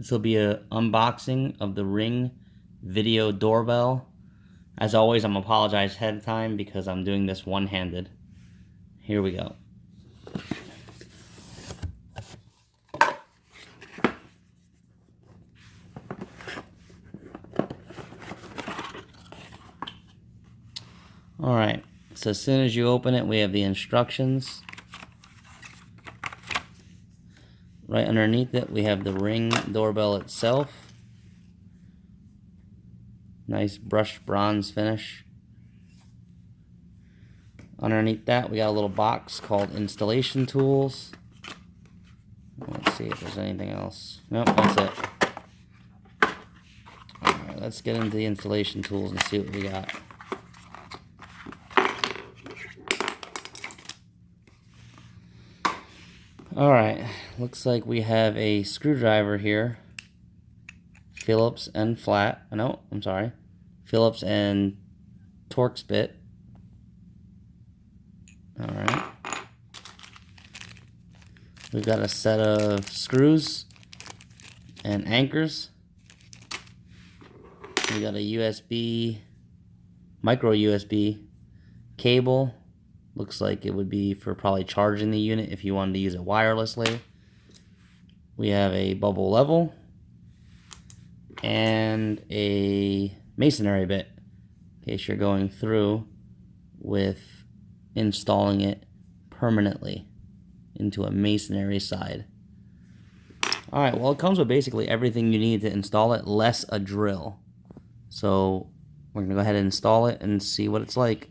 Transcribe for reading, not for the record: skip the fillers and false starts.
This will be an unboxing of the Ring video doorbell. As always, I'm apologize ahead of time because I'm doing this one-handed. Here we go. Alright, so as soon as you open it, we have the instructions. Right underneath it, we have the Ring doorbell itself. Nice brushed bronze finish. Underneath that, we got a little box called installation tools. Let's see if there's anything else. Nope, that's it. Alright, let's get into the installation tools and see what we got. Alright, looks like we have a screwdriver here. Phillips and flat. No, I'm sorry. Phillips and Torx bit. Alright. We've got a set of screws and anchors. We got a USB, micro USB cable. Looks like it would be for probably charging the unit if you wanted to use it wirelessly. We have a bubble level and a masonry bit in case you're going through with installing it permanently into a masonry side. Alright, well, it comes with basically everything you need to install it, less a drill. So we're going to go ahead and install it and see what it's like.